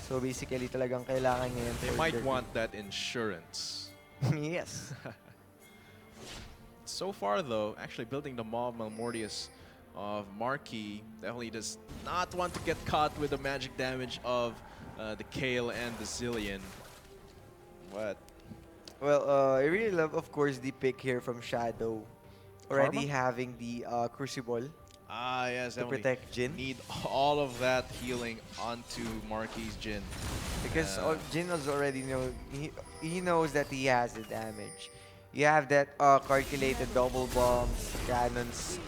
So basically talagang kailangan niya yun They for might their want that insurance. team. Yes. So far though, actually building the Maw Malmortius of Marquis definitely does not want to get caught with the magic damage of the Kale and the Zillion. What? Well, I really love, of course, the pick here from Shadow. Already Karma? having the Crucible Ah, yes, to definitely. protect Jin. Need all of that healing onto Marquis' Jin. Because Jin is already know he knows that he has the damage. You have that calculated double bombs, cannons,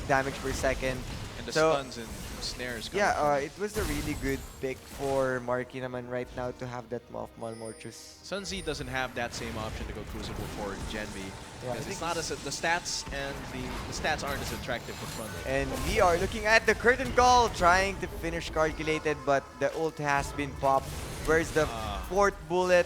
damage per second. And the So, stuns and snares. coming Yeah, from- it was a really good pick for Marky naman right now to have that Malmortius. Sunzi doesn't have that same option to go Crucible for Genvi. Yeah, I Because think it's not as the stats and the stats aren't as attractive for front. And we are looking at the curtain call, trying to finish calculated, but the ult has been popped. Where's the fourth bullet?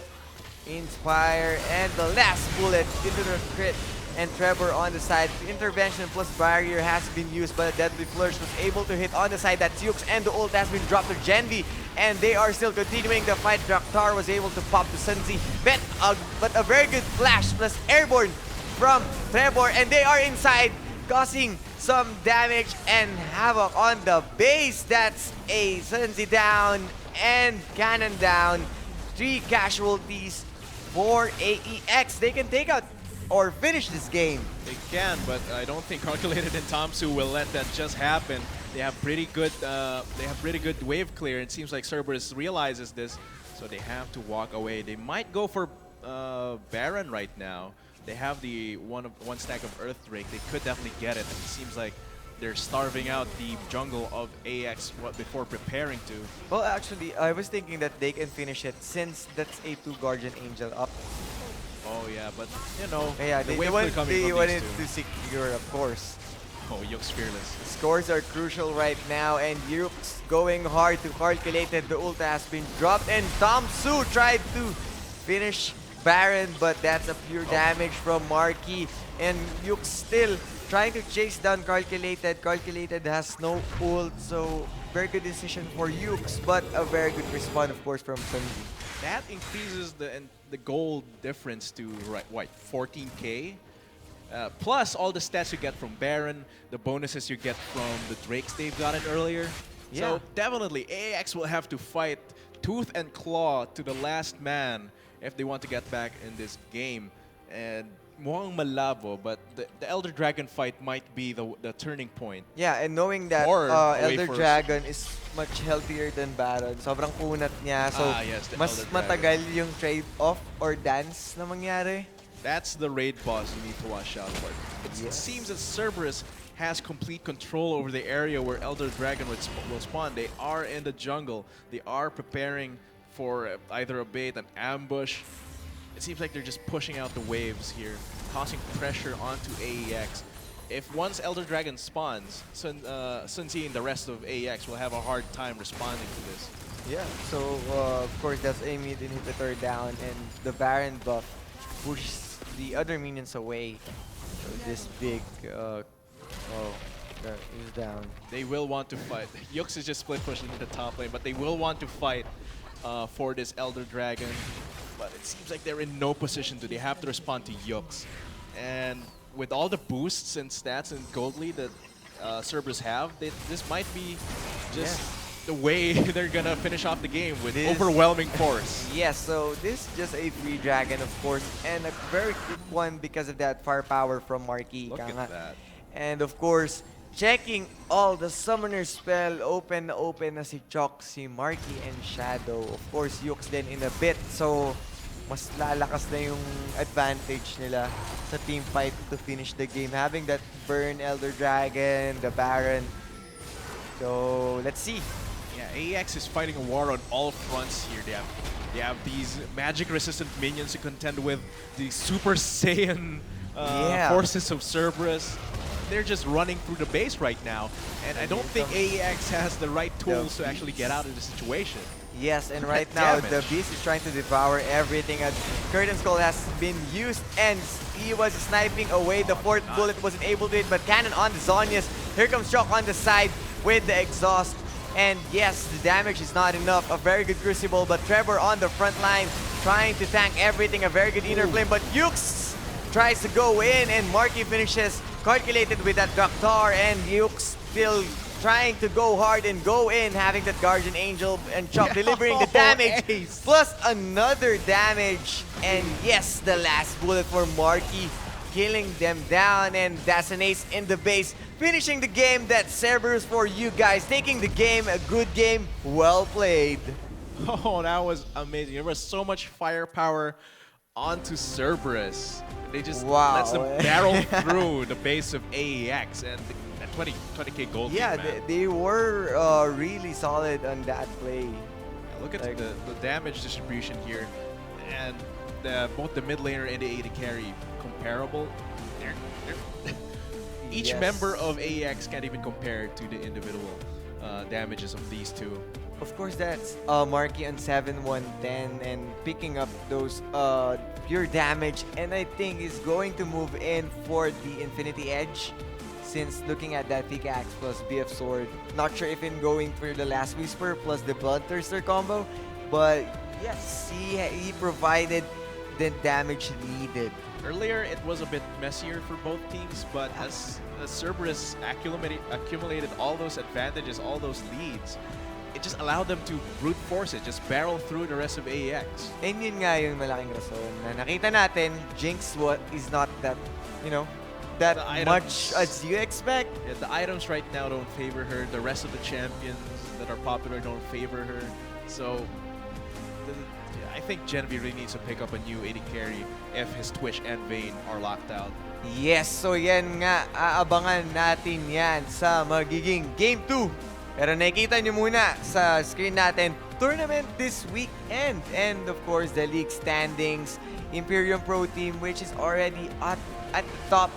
Inspire, and the last bullet into the crit. And Trevor on the side. Intervention plus barrier has been used, but a deadly flourish was able to hit on the side. That's Yukes, and the ult has been dropped to Genvi. And they are still continuing the fight. Draktar was able to pop to Sunzi. But a very good flash plus airborne from Trevor, and they are inside, causing some damage and havoc on the base. That's a Sunzi down and Cannon down. 3 casualties for AEX. They can take out or finish this game. They can, but I don't think Calculated and Tomsu will let that just happen. They have pretty good wave clear. It seems like Cerberus realizes this, so they have to walk away. They might go for Baron right now. They have the one stack of Earth Drake. They could definitely get it. It seems like they're starving out the jungle of AX before preparing to. Well, actually, I was thinking that they can finish it since that's a 2 Guardian Angel up. Oh yeah, but you know, Yeah, the they, wave want, clear coming they from wanted these two. to secure, of course. Oh, Yux Fearless. Scores are crucial right now, and Yukes going hard to calculate it. The ult has been dropped, and Tomsu tried to finish Baron, but that's a pure damage from Marky. And Yukes still trying to chase down Calculated. Calculated has no ult, so very good decision for Yukes, but a very good respawn, of course, from Sunji. That increases the gold difference to what 14K. Plus all the stats you get from Baron, the bonuses you get from the Drakes they've gotten earlier. Yeah. So definitely AEX will have to fight tooth and claw to the last man if they want to get back in this game. And mukhang malabo, but the Elder Dragon fight might be the turning point. Yeah, and knowing that Or away Elder first. Dragon is much healthier than Baron, sobrang kunat niya. So, Yes, the mas Elder matagal Dragon. yung trade-off or dance na mangyari. That's the raid boss you need to watch out for. It Yes. seems that Cerberus has complete control over the area where Elder Dragon will spawn. They are in the jungle. They are preparing for either a bait, an ambush. It seems like they're just pushing out the waves here, causing pressure onto AEX. If once Elder Dragon spawns, Sun Tzu and the rest of AEX will have a hard time responding to this. Yeah, so of course that's a mid inhibitor down, and the Baron buff pushes the other minions away. So this big, that is down. They will want to fight. Yux is just split pushing into the top lane, but they will want to fight for this Elder Dragon. But it seems like they're in no position to. They have to respond to Yux. And with all the boosts and stats and gold lead that Cerberus have, this might be just the way they're gonna finish off the game with overwhelming force. Yes, so this is just a free dragon, of course, and a very quick one because of that firepower from Marky. Look at that. And of course, checking all the summoner spell, open na si Chok, si Marky, and Shadow. Of course, Yux din in a bit, so mas lalakas na yung advantage nila sa team fight to finish the game. Having that burn Elder Dragon, the Baron. So, let's see. Yeah, AEX is fighting a war on all fronts here. They have these magic-resistant minions to contend with, the Super Saiyan forces of Cerberus. They're just running through the base right now, and I don't think AEX has the right tools to actually get out of the situation. Yes, and right now Damage. the Beast is trying to devour everything as Curtain Skull has been used and he was sniping away. The fourth bullet wasn't able to hit, but cannon on the Zonias. Here comes Shock on the side with the exhaust. And yes, the damage is not enough. A very good Crucible, but Trevor on the front line trying to tank everything. A very good inner flame, but Yux tries to go in and Marky finishes calculated with that Doctor, and Yux still trying to go hard and go in, having that Guardian Angel and Chop delivering the damage, Ace. plus another damage. And yes, the last bullet for Marky, killing them down, and that's an ace in the base. Finishing the game. That's Cerberus for you guys. Taking the game, a good game, well played. Oh, that was amazing. There was so much firepower onto Cerberus. They just let them barrel through the base of AEX and that 20k gold. Yeah, lead, man. they were really solid on that play. Yeah, look at like- the damage distribution here, and both the mid laner and the AD carry comparable. Each Yes. member of AEX can't even compare to the individual damages of these two. Of course, that's Marky on 7-1-10 and picking up those pure damage, and I think is going to move in for the Infinity Edge, since looking at that pickaxe plus BF Sword. Not sure if in going for the Last Whisper plus the Bloodthirster combo, but yes, he provided the damage needed. Earlier, it was a bit messier for both teams, but as Cerberus accumulated all those advantages, all those leads, it just allowed them to brute force it, just barrel through the rest of AEX. And yun nga yung malaking rason na nakita natin, Jinx is not that, that The items- much as you expect. Yeah, the items right now don't favor her. The rest of the champions that are popular don't favor her. So I think Genevieve really needs to pick up a new AD carry if his Twitch and Vayne are locked out. Yes, so yan nga, aabangan natin yan sa magiging Game 2. Pero nakikita nyo muna sa screen natin, tournament this weekend. And of course, the league standings, Imperium Pro Team, which is already at the top.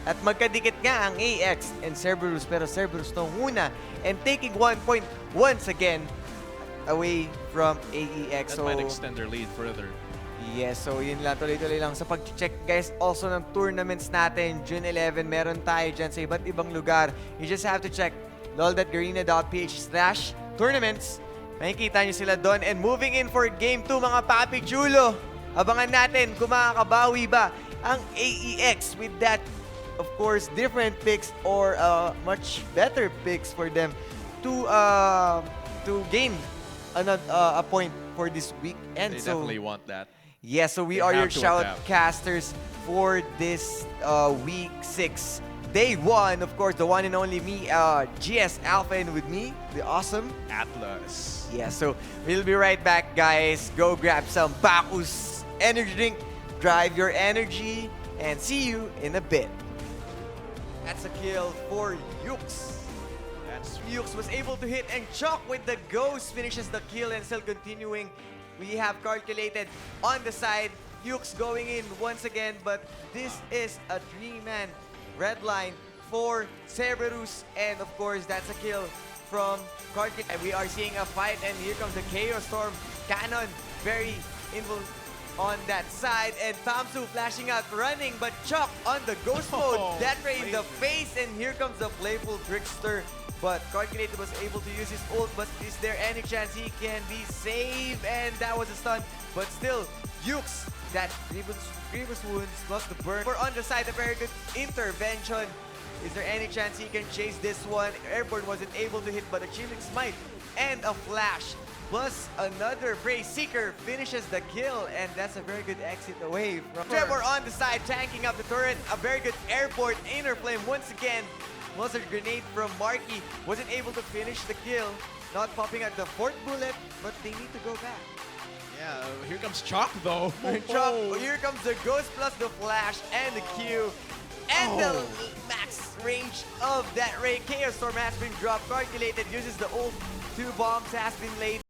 At magkadikit nga ang AEX and Cerberus, pero Cerberus to una. And taking 1 point once again away from AEX. That might extend their lead further. Yes, so yun lang, tuloy-tuloy lang sa pag-check guys also ng tournaments natin. June 11, meron tayo dyan sa iba't ibang lugar. You just have to check lol.garena.ph/tournaments. Makikita nyo sila doon. And moving in for Game 2 mga papi chulo. Abangan natin kung makakabawi ba ang AEX with that of course, different picks or much better picks for them to gain a point for this week. And They so definitely want that. yeah, so we They are your have to adapt. shoutcasters for this week 6. Day 1, of course, the one and only me, GS Alpha, and with me, the awesome. Atlas. Yeah, so we'll be right back, guys. Go grab some Bacchus energy drink, drive your energy, and see you in a bit. That's a kill for Yux. Yux was able to hit, and Chuck with the ghost finishes the kill and still continuing. We have calculated on the side. Yux going in once again, but this is a 3-man red line for Cerberus, and of course that's a kill from Calculate. And we are seeing a fight, and here comes the Chaos Storm Cannon, very involved on that side, and Tamsu flashing out, running, but Chuck on the ghost mode, that ray in the face, and here comes the playful Trickster. But Calculated was able to use his ult, but is there any chance he can be saved? And that was a stun, but still, Yux, that grievous wounds plus the burn. We're on the side, a very good intervention. Is there any chance he can chase this one? Airborne wasn't able to hit, but a Chilling Smite and a flash plus another Prey Seeker finishes the kill, and that's a very good exit away from Trevor on the side, tanking up the turret. A very good airport inner flame once again. Was a grenade from Marky, wasn't able to finish the kill. Not popping at the 4th bullet, but they need to go back. Yeah, here comes Chalk though. Chop, here comes the ghost plus the flash and the Q. And the max range of that ray. Chaos Storm has been dropped. Calculated uses the ult. 2 bombs has been laid.